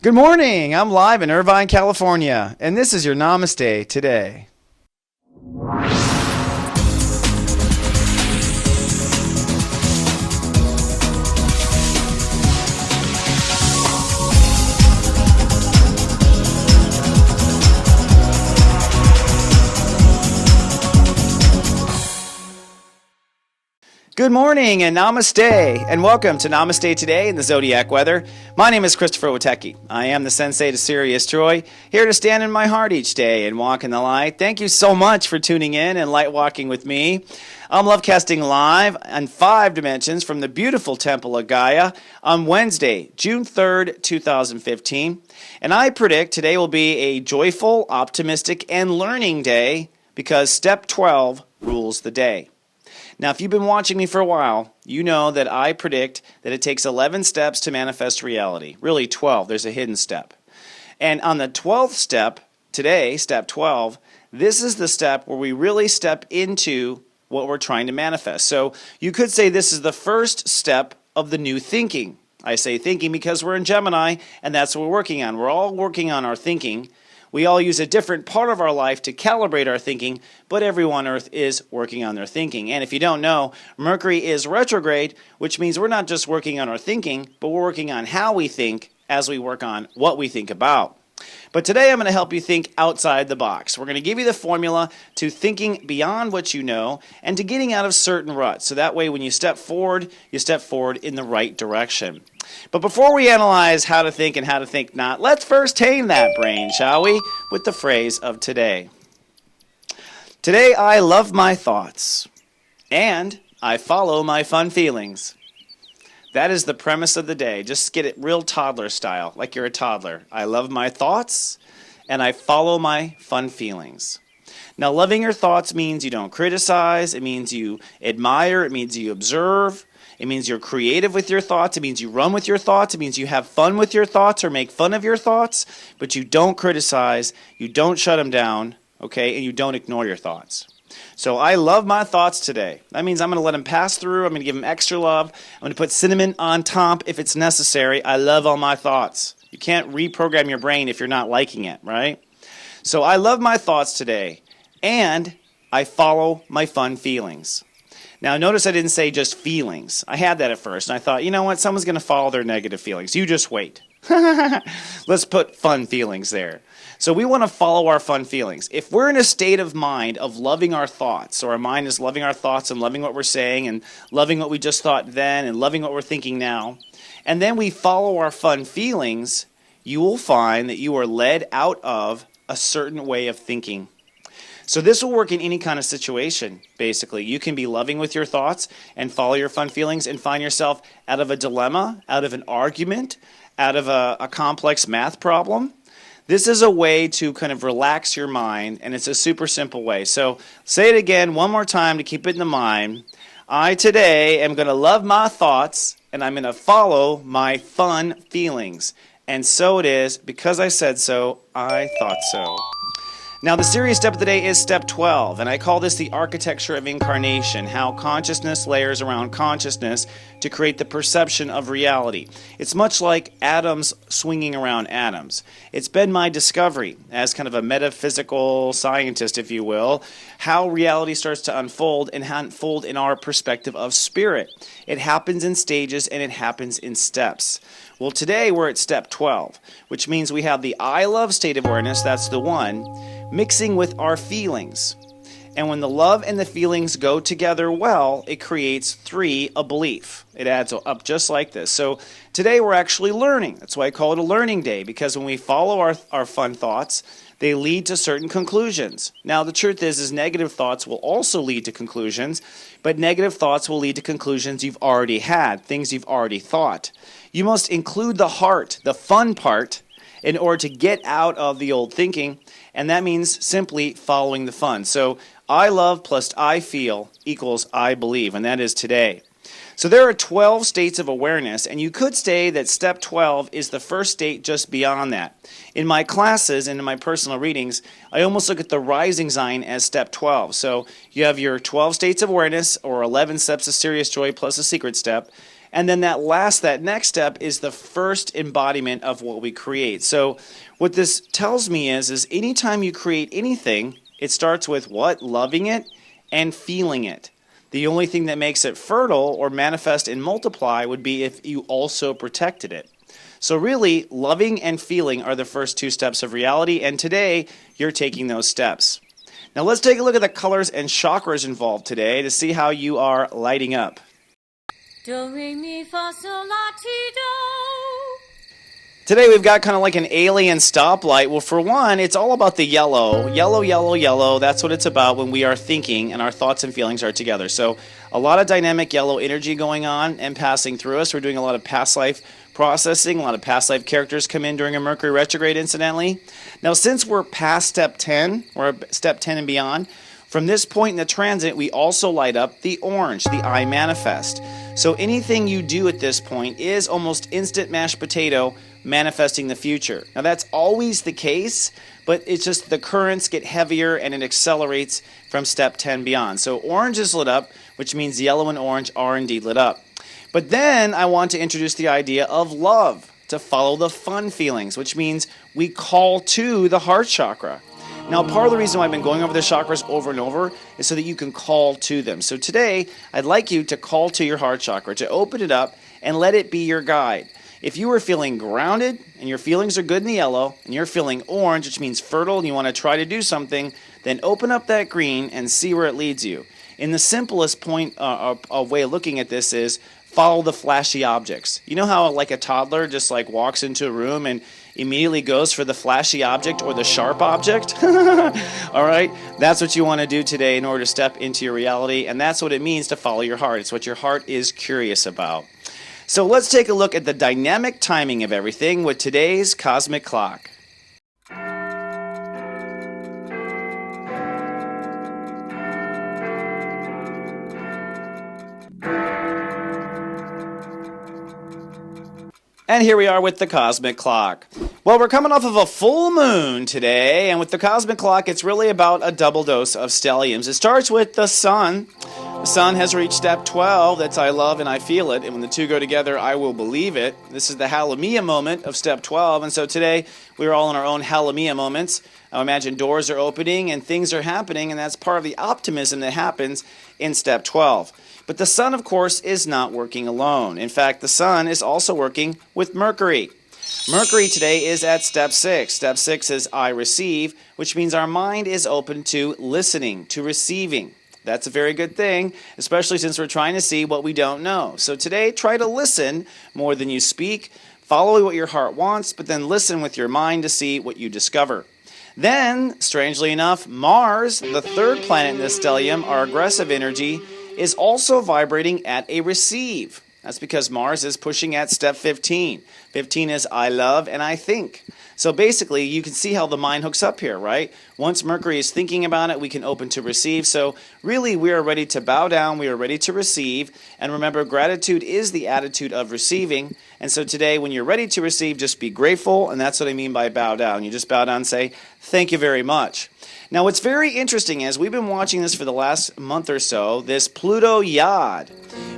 Good morning. I'm live in Irvine, California, and this is your Namaste today. Good morning and namaste, and welcome to Namaste Today in the Zodiac weather. My name is Christopher Witecki. I am the sensei to Sirius Troy, here to stand in my heart each day and walk in the light. Thank you so much for tuning in and light walking with me. I'm love casting live on 5 dimensions from the beautiful Temple of Gaia on Wednesday, June 3rd, 2015. And I predict today will be a joyful, optimistic, and learning day because step 12 rules the day. Now, if you've been watching me for a while, you know that I predict that it takes 11 steps to manifest reality. Really 12. There's a hidden step. And on the 12th step, today, step 12, this is the step where we really step into what we're trying to manifest. So you could say this is the first step of the new thinking. I say thinking because we're in Gemini, and that's what we're working on. We're all working on our thinking. We all use a different part of our life to calibrate our thinking, but everyone on Earth is working on their thinking. And if you don't know, Mercury is retrograde, which means we're not just working on our thinking, but we're working on how we think as we work on what we think about. But today I'm going to help you think outside the box. We're going to give you the formula to thinking beyond what you know and to getting out of certain ruts. So that way when you step forward in the right direction. But before we analyze how to think and how to think not, let's first tame that brain, shall we, with the phrase of today. Today I love my thoughts, and I follow my fun feelings. That is the premise of the day. Just get it real toddler style, like you're a toddler. I love my thoughts, and I follow my fun feelings. Now, loving your thoughts means you don't criticize. It means you admire. It means you observe. It means you're creative with your thoughts. It means you run with your thoughts. It means you have fun with your thoughts or make fun of your thoughts, but you don't criticize, you don't shut them down, okay, and you don't ignore your thoughts. So I love my thoughts today. That means I'm going to let them pass through. I'm going to give them extra love. I'm going to put cinnamon on top if it's necessary. I love all my thoughts. You can't reprogram your brain if you're not liking it, right? So I love my thoughts today, and I follow my fun feelings. Now, notice I didn't say just feelings. I had that at first, and I thought, you know what? Someone's going to follow their negative feelings. You just wait. Let's put fun feelings there. So we want to follow our fun feelings. If we're in a state of mind of loving our thoughts, so our mind is loving our thoughts and loving what we're saying and loving what we just thought then and loving what we're thinking now, and then we follow our fun feelings, you will find that you are led out of a certain way of thinking. So this will work in any kind of situation, basically. You can be loving with your thoughts and follow your fun feelings and find yourself out of a dilemma, out of an argument, out of a complex math problem. This is a way to kind of relax your mind, and it's a super simple way. So say it again one more time to keep it in the mind. I today am going to love my thoughts, and I'm going to follow my fun feelings. And so it is, because I said so, I thought so. Now, the serious step of the day is step 12, and I call this the architecture of incarnation, how consciousness layers around consciousness to create the perception of reality. It's much like atoms swinging around atoms. It's been my discovery, as kind of a metaphysical scientist, if you will, how reality starts to unfold and unfold in our perspective of spirit. It happens in stages and it happens in steps. Well, today we're at step 12, which means we have the I love state of awareness, that's the one, mixing with our feelings. And when the love and the feelings go together well, it creates 3, a belief. It adds up just like this. So today we're actually learning. That's why I call it a learning day, because when we follow our fun thoughts, they lead to certain conclusions. Now, the truth is negative thoughts will also lead to conclusions, but negative thoughts will lead to conclusions you've already had, things you've already thought. You must include the heart, the fun part, in order to get out of the old thinking, and that means simply following the fun. So I love plus I feel equals I believe, and that is today. So there are 12 states of awareness, and you could say that step 12 is the first state just beyond that. In my classes and in my personal readings, I almost look at the rising sign as step 12. So you have your 12 states of awareness, or 11 steps of serious joy plus a secret step, And then that next step is the first embodiment of what we create. So what this tells me is anytime you create anything, it starts with what? Loving it and feeling it. The only thing that makes it fertile or manifest and multiply would be if you also protected it. So really, loving and feeling are the first two steps of reality, and today you're taking those steps. Now let's take a look at the colors and chakras involved today to see how you are lighting up. Do, re, mi, fa, sol, la, ti, do. Today we've got kind of like an alien stoplight. Well, for one, it's all about the yellow. Yellow, yellow, yellow. That's what it's about when we are thinking and our thoughts and feelings are together. So a lot of dynamic yellow energy going on and passing through us. We're doing a lot of past life processing. A lot of past life characters come in during a Mercury retrograde, incidentally. Now, since we're past step 10, or step 10 and beyond, from this point in the transit, we also light up the orange, the I manifest. So anything you do at this point is almost instant mashed potato manifesting the future. Now that's always the case, but it's just the currents get heavier and it accelerates from step 10 beyond. So orange is lit up, which means yellow and orange are indeed lit up. But then I want to introduce the idea of love, to follow the fun feelings, which means we call to the heart chakra. Now, part of the reason why I've been going over the chakras over and over is so that you can call to them. So today, I'd like you to call to your heart chakra, to open it up and let it be your guide. If you are feeling grounded and your feelings are good in the yellow and you're feeling orange, which means fertile, and you want to try to do something, then open up that green and see where it leads you. In the simplest point of way of looking at this is follow the flashy objects. You know how like a toddler just like walks into a room and immediately goes for the flashy object or the sharp object? All right, that's what you want to do today in order to step into your reality, and that's what it means to follow your heart. It's what your heart is curious about. So let's take a look at the dynamic timing of everything with today's cosmic clock. And here we are with the cosmic clock. Well, we're coming off of a full moon today, and with the cosmic clock, it's really about a double dose of stelliums. It starts with the sun. The sun has reached step 12. That's I love and I feel it. And when the two go together, I will believe it. This is the Halamia moment of step 12. And so today, we're all in our own Halamia moments. I imagine doors are opening and things are happening, and that's part of the optimism that happens in step 12. But the sun, of course, is not working alone. In fact, the sun is also working with Mercury. Mercury today is at step 6. Step 6 is I receive, which means our mind is open to listening, to receiving. That's a very good thing, especially since we're trying to see what we don't know. So today, try to listen more than you speak. Follow what your heart wants, but then listen with your mind to see what you discover. Then, strangely enough, Mars, the third planet in this stellium, our aggressive energy, is also vibrating at a receive. That's because Mars is pushing at step 15. 15 is I love and I think. So basically, you can see how the mind hooks up here, right? Once Mercury is thinking about it, we can open to receive. So really, we are ready to bow down. We are ready to receive. And remember, gratitude is the attitude of receiving. And so today, when you're ready to receive, just be grateful. And that's what I mean by bow down. You just bow down and say, thank you very much. Now, what's very interesting is we've been watching this for the last month or so, this Pluto Yod.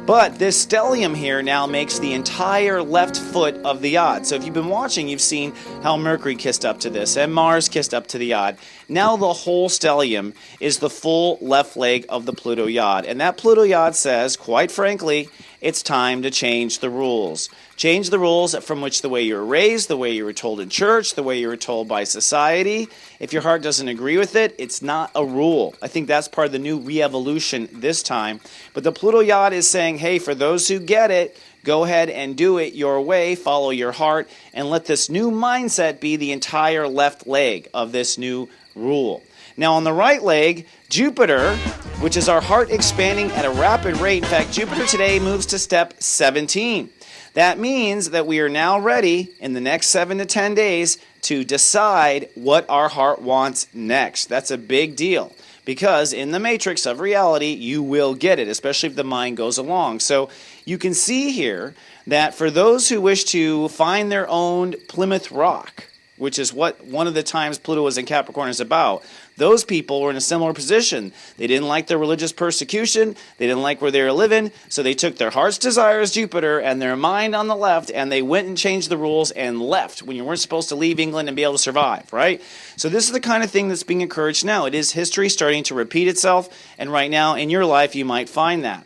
But this stellium here now makes the entire left foot of the Yod. So if you've been watching, you've seen how Mercury kissed up to this and Mars kissed up to the Yod. Now the whole stellium is the full left leg of the Pluto Yod. And that Pluto Yod says, quite frankly, it's time to change the rules. Change the rules from which the way you were raised, the way you were told in church, the way you were told by society. If your heart doesn't agree with it, it's not a rule. I think that's part of the new re-evolution this time. But the Pluto Yod is saying, hey, for those who get it, go ahead and do it your way, follow your heart, and let this new mindset be the entire left leg of this new rule. Now on the right leg, Jupiter, which is our heart expanding at a rapid rate. In fact, Jupiter today moves to step 17. That means that we are now ready in the next 7 to 10 days to decide what our heart wants next. That's a big deal because in the matrix of reality, you will get it, especially if the mind goes along. So you can see here that for those who wish to find their own Plymouth Rock, which is what one of the times Pluto was in Capricorn is about. Those people were in a similar position. They didn't like their religious persecution. They didn't like where they were living. So they took their heart's desire as Jupiter and their mind on the left, and they went and changed the rules and left when you weren't supposed to leave England and be able to survive, right? So this is the kind of thing that's being encouraged now. It is history starting to repeat itself, and right now in your life you might find that.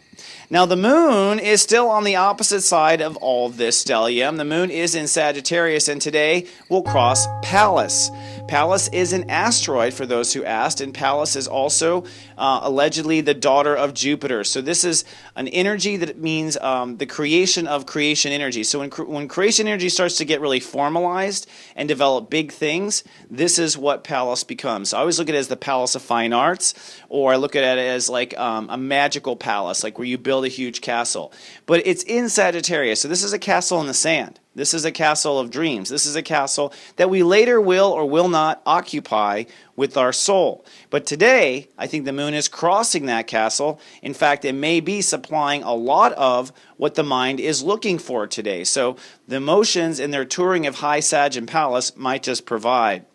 Now, the moon is still on the opposite side of all this stellium. The moon is in Sagittarius, and today we'll cross Pallas. Pallas is an asteroid, for those who asked, and Pallas is also allegedly the daughter of Jupiter. So this is an energy that means the creation of creation energy. So when creation energy starts to get really formalized and develop big things, this is what Pallas becomes. So I always look at it as the Palace of Fine Arts, or I look at it as like a magical palace, like where you build a huge castle. But it's in Sagittarius, so this is a castle in the sand. This is a castle of dreams. This is a castle that we later will or will not occupy with our soul. But today, I think the moon is crossing that castle. In fact, it may be supplying a lot of what the mind is looking for today. So the emotions in their touring of High Sag and Pallas might just provide.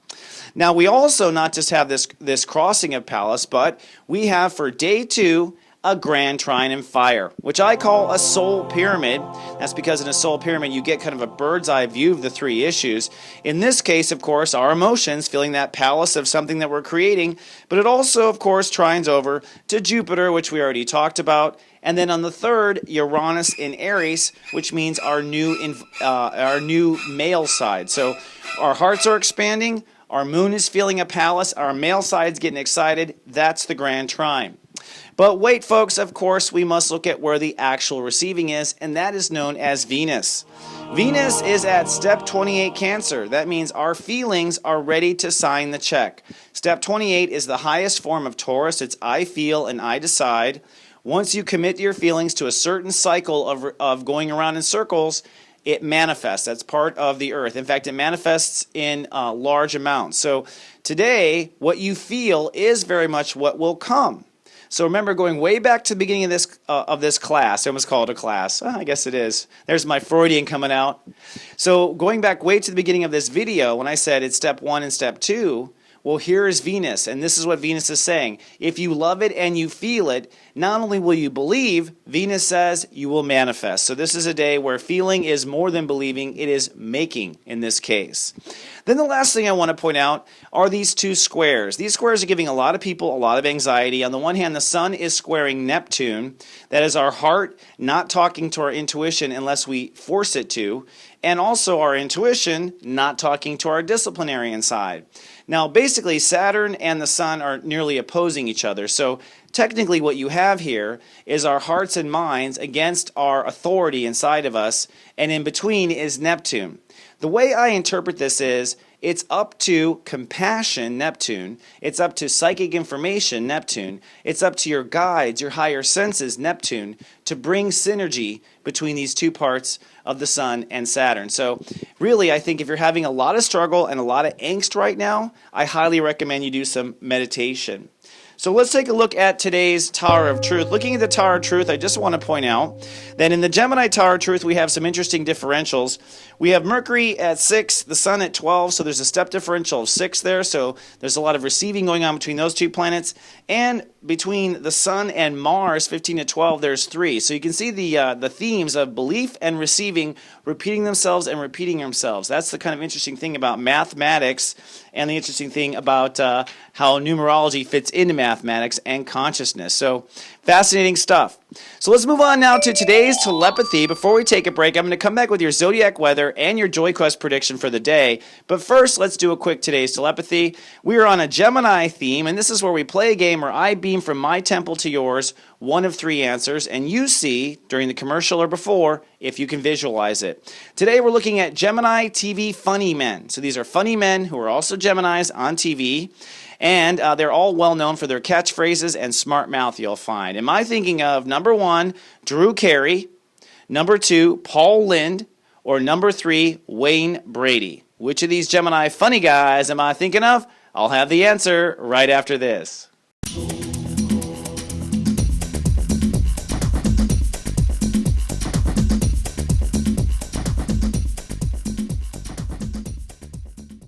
Now, we also not just have this crossing of Pallas, but we have for day 2 a grand trine in fire, which I call a soul pyramid. That's because in a soul pyramid you get kind of a bird's eye view of the 3 issues. In this case, of course, our emotions, feeling that palace of something that we're creating, but it also, of course, trines over to Jupiter, which we already talked about. And then on the 3rd, Uranus in Aries, which means our new male side. So our hearts are expanding, our moon is feeling a palace, our male side's getting excited. That's the grand trine. But wait, folks, of course, we must look at where the actual receiving is, and that is known as Venus. Venus is at step 28 Cancer. That means our feelings are ready to sign the check. Step 28 is the highest form of Taurus. It's I feel and I decide. Once you commit your feelings to a certain cycle of going around in circles, it manifests. That's part of the earth. In fact, it manifests in large amounts. So today, what you feel is very much what will come. So remember, going way back to the beginning of this class, I almost called it a class. I guess it is. There's my Freudian coming out. So going back way to the beginning of this video, when I said it's step 1 and step 2, well, here is Venus, and this is what Venus is saying. If you love it and you feel it, not only will you believe, Venus says you will manifest. So this is a day where feeling is more than believing, it is making in this case. Then the last thing I want to point out are these 2 squares. These squares are giving a lot of people a lot of anxiety. On the one hand, the sun is squaring Neptune. That is our heart not talking to our intuition unless we force it to. And also our intuition not talking to our disciplinarian side. Now, basically, Saturn and the sun are nearly opposing each other. So technically what you have here is our hearts and minds against our authority inside of us, and in between is Neptune. The way I interpret this is it's up to compassion, Neptune. It's up to psychic information, Neptune. It's up to your guides, your higher senses, Neptune, to bring synergy between these 2 parts of the sun and Saturn. So really, I think if you're having a lot of struggle and a lot of angst right now, I highly recommend you do some meditation. So let's take a look at today's Tower of Truth. Looking at the Tower of Truth, I just want to point out that in the Gemini Tower of Truth, we have some interesting differentials. We have Mercury at 6, the Sun at 12, so there's a step differential of 6 there, so there's a lot of receiving going on between those 2 planets. And between the Sun and Mars, 15 to 12, there's 3. So you can see the themes of belief and receiving repeating themselves and repeating themselves. That's the kind of interesting thing about mathematics, and the interesting thing about how numerology fits into mathematics and consciousness. So fascinating stuff. So let's move on now to today's telepathy. Before we take a break, I'm going to come back with your zodiac weather and your Joy Quest prediction for the day. But first, let's do a quick today's telepathy. We are on a Gemini theme, and this is where we play a game where I beam from my temple to yours one of 3 answers, and you see, during the commercial or before, if you can visualize it. Today we're looking at Gemini TV funny men. So these are funny men who are also Geminis on TV. And they're all well known for their catchphrases and smart mouth, you'll find. Am I thinking of number 1, Drew Carey, number 2, Paul Lynde, or number 3, Wayne Brady? Which of these Gemini funny guys am I thinking of? I'll have the answer right after this.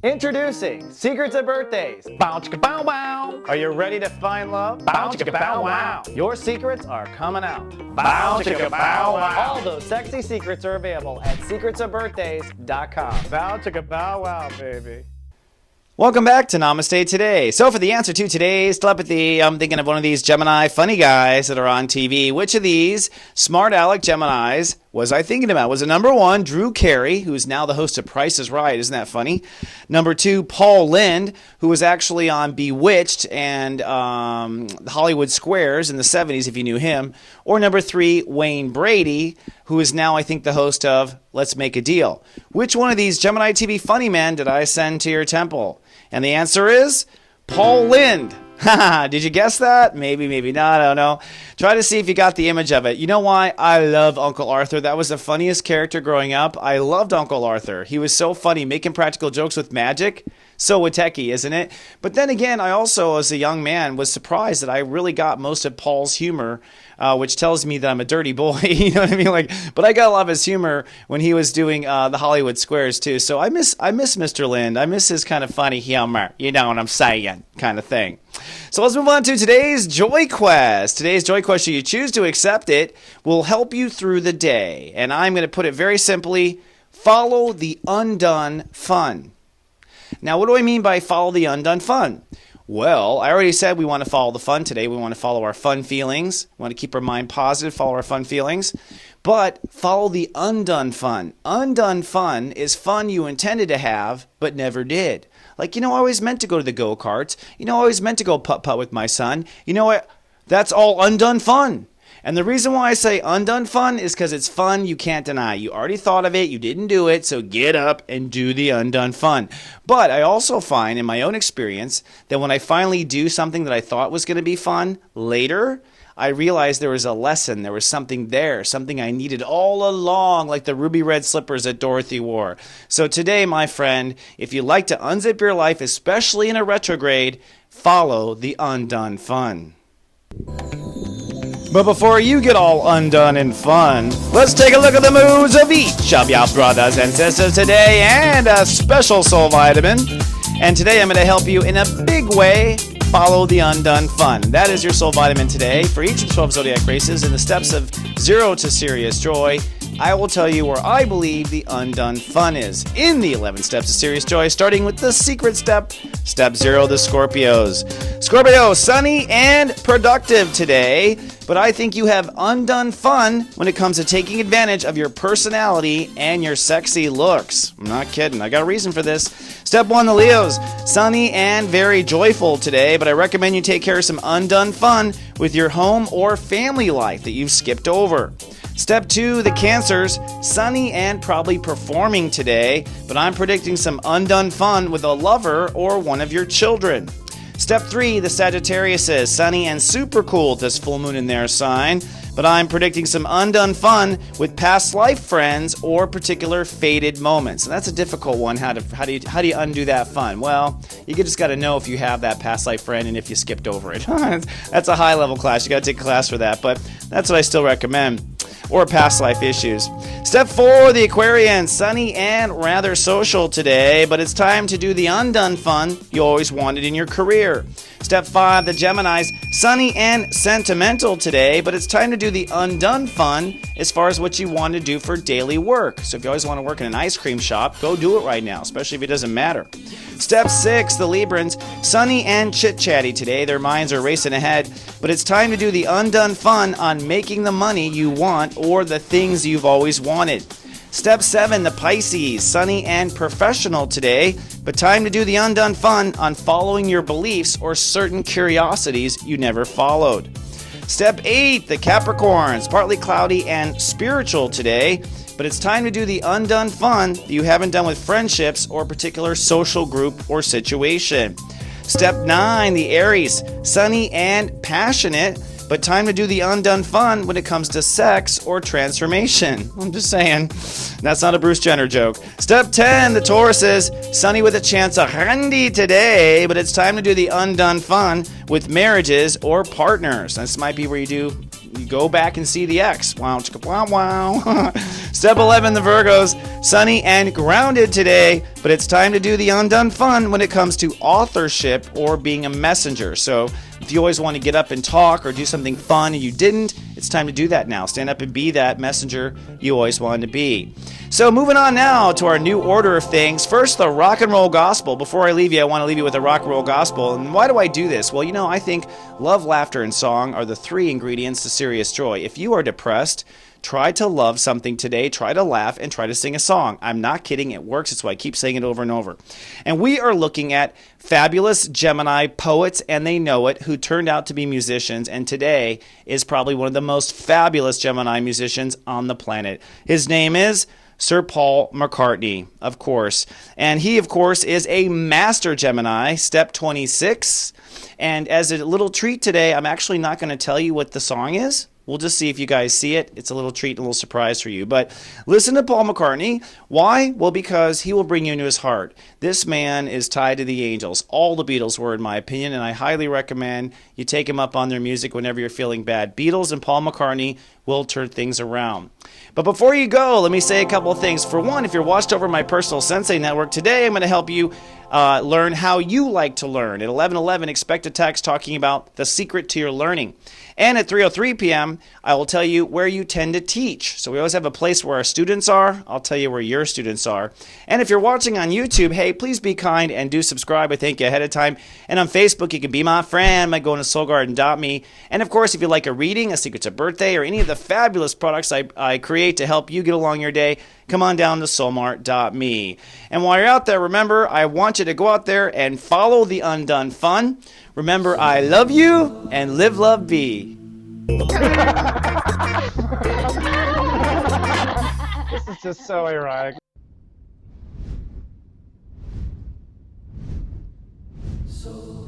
Introducing Secrets of Birthdays. Bow chicka bow wow. Are you ready to find love? Bow chicka bow wow. Your secrets are coming out. Bow chicka bow wow. All those sexy secrets are available at secretsofbirthdays.com. Bow chicka bow wow, baby. Welcome back to Namaste Today. So for the answer to today's telepathy, I'm thinking of one of these Gemini funny guys that are on TV. Which of these smart aleck Geminis was I thinking about? Was it number 1, Drew Carey, who's now the host of Price is Right? Isn't that funny? Number 2, Paul Lynde, who was actually on Bewitched and Hollywood Squares in the 70s, if you knew him. Or number 3, Wayne Brady, who is now, I think, the host of Let's Make a Deal. Which one of these Gemini TV funny men did I send to your temple? And the answer is Paul Lynde. Did you guess that? Maybe, maybe not. I don't know. Try to see if you got the image of it. You know why? I love Uncle Arthur. That was the funniest character growing up. I loved Uncle Arthur. He was so funny, making practical jokes with magic. So techie, isn't it? But then again, I also, as a young man, was surprised that I really got most of Paul's humor, which tells me that I'm a dirty boy. You know what I mean? But I got a lot of his humor when he was doing the Hollywood Squares too. So I miss Mr. Lynde. I miss his kind of funny humor. You know what I'm saying? Kind of thing. So let's move on to today's Joy Quest. Today's Joy Quest, should you choose to accept it, will help you through the day. And I'm going to put it very simply: follow the UnDone Fun. Now, what do I mean by follow the UnDone Fun? Well, I already said we want to follow the fun today. We want to follow our fun feelings. We want to keep our mind positive, follow our fun feelings. But follow the UnDone Fun. UnDone Fun is fun you intended to have, but never did. Like, I always meant to go to the go-karts. I always meant to go putt-putt with my son. You know what? That's all undone fun. And the reason why I say undone fun is because it's fun you can't deny. You already thought of it, you didn't do it, so get up and do the undone fun. But I also find in my own experience that when I finally do something that I thought was going to be fun later, I realized there was a lesson, there was something there, something I needed all along, like the ruby red slippers that Dorothy wore. So today, my friend, if you like to unzip your life, especially in a retrograde, follow the undone fun. But before you get all undone and fun, let's take a look at the moods of each of your brothers and sisters today, and a special soul vitamin. And today I'm going to help you in a big way follow the UnDone Fun. That is your soul vitamin today for each of the 12 zodiac races in the steps of 0 to serious joy. I will tell you where I believe the UnDone Fun is in the 11 steps of serious joy, starting with the secret step, step 0, the Scorpios. Scorpio, sunny and productive today, but I think you have undone fun when it comes to taking advantage of your personality and your sexy looks. I'm not kidding. I got a reason for this. Step 1, the Leos, sunny and very joyful today, but I recommend you take care of some undone fun with your home or family life that you've skipped over. Step 2, the Cancers, sunny and probably performing today, but I'm predicting some undone fun with a lover or one of your children. Step 3, the Sagittariuses, sunny and super cool this full moon in their sign, but I'm predicting some undone fun with past life friends or particular faded moments. And that's a difficult one. How do you undo that fun? Well, you just got to know if you have that past life friend and if you skipped over it. That's a high level class. You got to take a class for that, but that's what I still recommend. Or past life issues. Step 4, the Aquarians, sunny and rather social today, but it's time to do the undone fun you always wanted in your career. Step 5, the Geminis, sunny and sentimental today, but it's time to do the undone fun as far as what you want to do for daily work. So if you always want to work in an ice cream shop, go do it right now, especially if it doesn't matter. Step 6, the Librans, sunny and chit-chatty today. Their minds are racing ahead, but it's time to do the undone fun on making the money you want or the things you've always wanted. Step 7, the Pisces, sunny and professional today, but time to do the undone fun on following your beliefs or certain curiosities you never followed. Step 8, the Capricorns, partly cloudy and spiritual today, but it's time to do the undone fun that you haven't done with friendships or a particular social group or situation. Step 9, the Aries, sunny and passionate, but time to do the undone fun when it comes to sex or transformation. I'm just saying, that's not a Bruce Jenner joke. Step 10, the Tauruses, sunny with a chance of handy today, but it's time to do the undone fun with marriages or partners. This might be where you you go back and see the X. Wow, chicka, wow, wow. Step 11, the Virgos, sunny and grounded today, but it's time to do the undone fun when it comes to authorship or being a messenger. So if you always want to get up and talk or do something fun and you didn't, it's time to do that now. Stand up and be that messenger you always wanted to be. So moving on now to our new order of things. First, the rock and roll gospel. Before I leave you, I want to leave you with a rock and roll gospel. And why do I do this? Well, I think love, laughter, and song are the 3 ingredients to serious joy. If you are depressed, try to love something today, try to laugh, and try to sing a song. I'm not kidding, it works. It's why I keep saying it over and over. And we are looking at fabulous Gemini poets, and they know it, who turned out to be musicians, and today is probably one of the most fabulous Gemini musicians on the planet. His name is Sir Paul McCartney, of course. And he, of course, is a master Gemini, step 26. And as a little treat today, I'm actually not going to tell you what the song is. We'll just see if you guys see it. It's a little treat and a little surprise for you. But listen to Paul McCartney. Why? Well, because he will bring you into his heart. This man is tied to the angels. All the Beatles were, in my opinion, and I highly recommend you take him up on their music whenever you're feeling bad. Beatles and Paul McCartney will turn things around. But before you go, let me say a couple of things. For one, if you're watched over my personal Sensei network, today I'm going to help you learn how you like to learn. At 11:11, expect a text talking about the secret to your learning. And at 3:03 p.m., I will tell you where you tend to teach. So we always have a place where our students are. I'll tell you where your students are. And if you're watching on YouTube, hey, please be kind and do subscribe. I thank you ahead of time. And on Facebook, you can be my friend by going to soulgarden.me. And of course, if you like a reading, a secret to birthday, or any of the fabulous products I create to help you get along your day, come on down to soulmart.me. And while you're out there, remember, I want you to go out there and follow the undone fun. Remember, I love you, and live, love, be. This is just so ironic. So